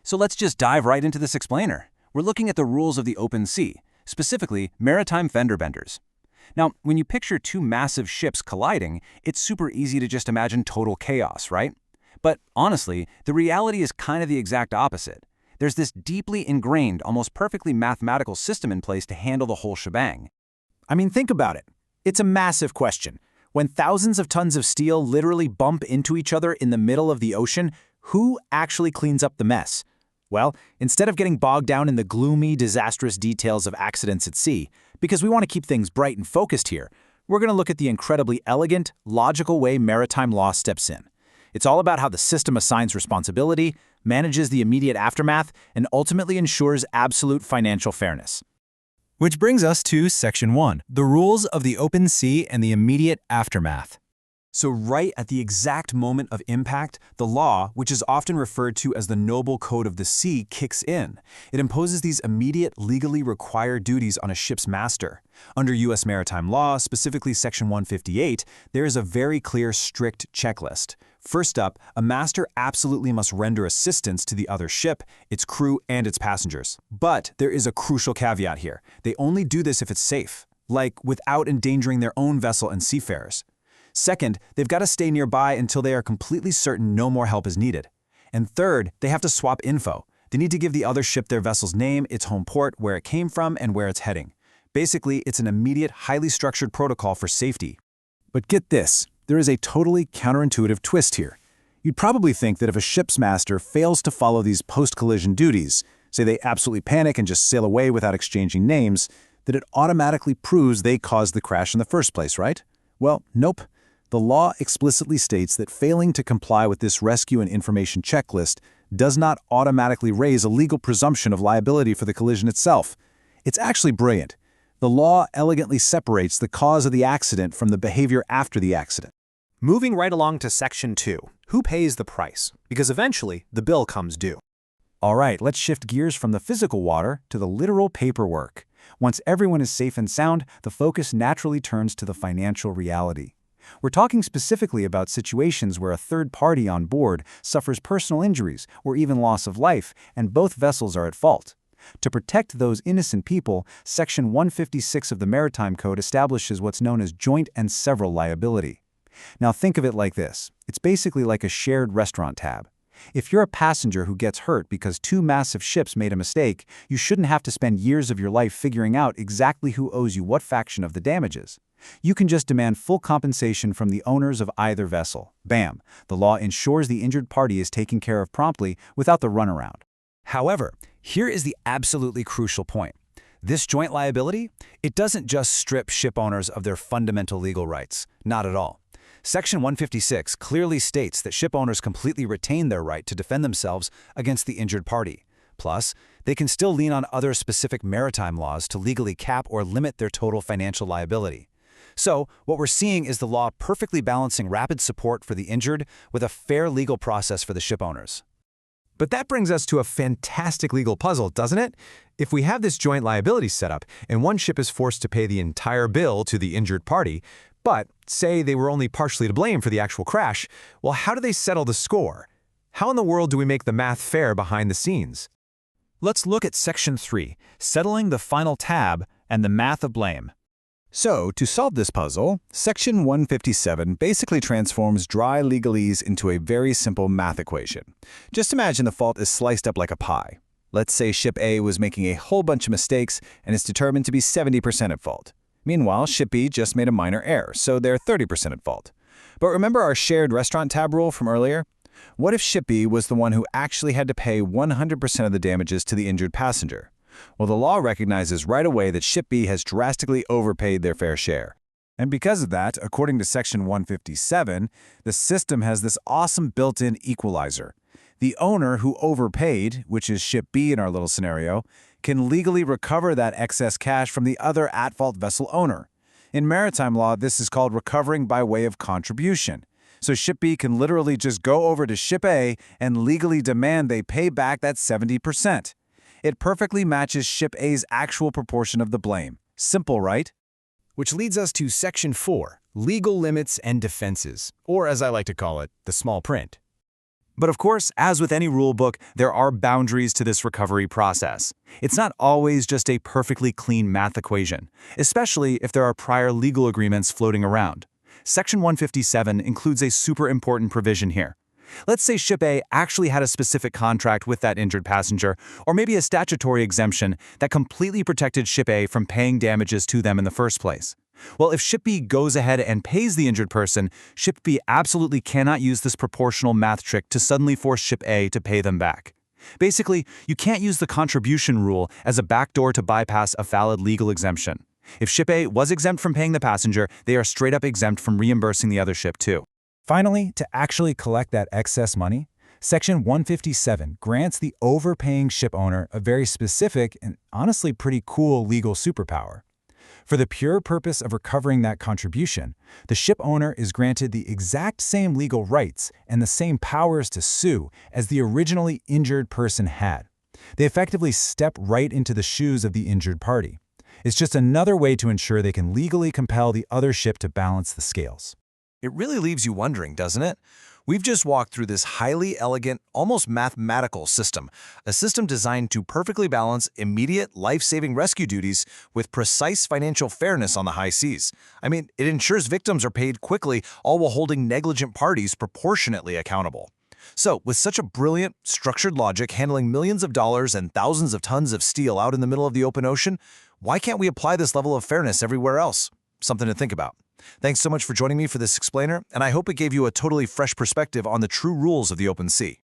So let's just dive right into this explainer. We're looking at the rules of the open sea, specifically maritime fender benders. Now, when you picture two massive ships colliding, it's super easy to just imagine total chaos, right? But honestly, the reality is kind of the exact opposite. There's this deeply ingrained, almost perfectly mathematical system in place to handle the whole shebang. I mean, think about it. It's a massive question. When thousands of tons of steel literally bump into each other in the middle of the ocean, who actually cleans up the mess? Well, instead of getting bogged down in the gloomy, disastrous details of accidents at sea, because we want to keep things bright and focused here, we're going to look at the incredibly elegant, logical way maritime law steps in. It's all about how the system assigns responsibility, manages the immediate aftermath, and ultimately ensures absolute financial fairness. Which brings us to Section 1, the rules of the open sea and the immediate aftermath. So right at the exact moment of impact, the law, which is often referred to as the Noble Code of the Sea, kicks in. It imposes these immediate, legally required duties on a ship's master. Under U.S. maritime law, specifically Section 158, there is a very clear, strict checklist. First up, a master absolutely must render assistance to the other ship, its crew, and its passengers. But there is a crucial caveat here. They only do this if it's safe, like without endangering their own vessel and seafarers. Second, they've got to stay nearby until they are completely certain no more help is needed. And third, they have to swap info. They need to give the other ship their vessel's name, its home port, where it came from, and where it's heading. Basically, it's an immediate, highly structured protocol for safety. But get this, there is a totally counterintuitive twist here. You'd probably think that if a ship's master fails to follow these post-collision duties, say they absolutely panic and just sail away without exchanging names, that it automatically proves they caused the crash in the first place, right? Well, nope. The law explicitly states that failing to comply with this rescue and information checklist does not automatically raise a legal presumption of liability for the collision itself. It's actually brilliant. The law elegantly separates the cause of the accident from the behavior after the accident. Moving right along to Section 2, who pays the price? Because eventually, the bill comes due. All right, let's shift gears from the physical water to the literal paperwork. Once everyone is safe and sound, the focus naturally turns to the financial reality. We're talking specifically about situations where a third party on board suffers personal injuries or even loss of life, and both vessels are at fault. To protect those innocent people, Section 156 of the Maritime Code establishes what's known as joint and several liability. Now think of it like this. It's basically like a shared restaurant tab. If you're a passenger who gets hurt because two massive ships made a mistake, you shouldn't have to spend years of your life figuring out exactly who owes you what fraction of the damages. You can just demand full compensation from the owners of either vessel. Bam! The law ensures the injured party is taken care of promptly without the runaround. However, here is the absolutely crucial point. This joint liability, it doesn't just strip ship owners of their fundamental legal rights. Not at all. Section 156 clearly states that ship owners completely retain their right to defend themselves against the injured party. Plus, they can still lean on other specific maritime laws to legally cap or limit their total financial liability. So, what we're seeing is the law perfectly balancing rapid support for the injured with a fair legal process for the ship owners. But that brings us to a fantastic legal puzzle, doesn't it? If we have this joint liability set up, and one ship is forced to pay the entire bill to the injured party, but say they were only partially to blame for the actual crash, well, how do they settle the score? How in the world do we make the math fair behind the scenes? Let's look at Section 3, settling the final tab and the math of blame. So, to solve this puzzle, Section 157 basically transforms dry legalese into a very simple math equation. Just imagine the fault is sliced up like a pie. Let's say Ship A was making a whole bunch of mistakes and is determined to be 70% at fault. Meanwhile, Ship B just made a minor error, so they're 30% at fault. But remember our shared restaurant tab rule from earlier? What if Ship B was the one who actually had to pay 100% of the damages to the injured passenger? Well, the law recognizes right away that Ship B has drastically overpaid their fair share. And because of that, according to Section 157, the system has this awesome built-in equalizer. The owner who overpaid, which is Ship B in our little scenario, can legally recover that excess cash from the other at-fault vessel owner. In maritime law, this is called recovering by way of contribution. So Ship B can literally just go over to Ship A and legally demand they pay back that 70%. It perfectly matches Ship A's actual proportion of the blame. Simple, right? Which leads us to Section 4, legal limits and defenses, or as I like to call it, the small print. But of course, as with any rulebook, there are boundaries to this recovery process. It's not always just a perfectly clean math equation, especially if there are prior legal agreements floating around. Section 157 includes a super important provision here. Let's say Ship A actually had a specific contract with that injured passenger, or maybe a statutory exemption that completely protected Ship A from paying damages to them in the first place. Well, if Ship B goes ahead and pays the injured person, Ship B absolutely cannot use this proportional math trick to suddenly force Ship A to pay them back. Basically, you can't use the contribution rule as a backdoor to bypass a valid legal exemption. If Ship A was exempt from paying the passenger, they are straight up exempt from reimbursing the other ship too. Finally, to actually collect that excess money, Section 157 grants the overpaying ship owner a very specific and honestly pretty cool legal superpower. For the pure purpose of recovering that contribution, the ship owner is granted the exact same legal rights and the same powers to sue as the originally injured person had. They effectively step right into the shoes of the injured party. It's just another way to ensure they can legally compel the other ship to balance the scales. It really leaves you wondering, doesn't it? We've just walked through this highly elegant, almost mathematical system, a system designed to perfectly balance immediate, life-saving rescue duties with precise financial fairness on the high seas. I mean, it ensures victims are paid quickly, all while holding negligent parties proportionately accountable. So, with such a brilliant, structured logic handling millions of dollars and thousands of tons of steel out in the middle of the open ocean, why can't we apply this level of fairness everywhere else? Something to think about. Thanks so much for joining me for this explainer, and I hope it gave you a totally fresh perspective on the true rules of the open sea.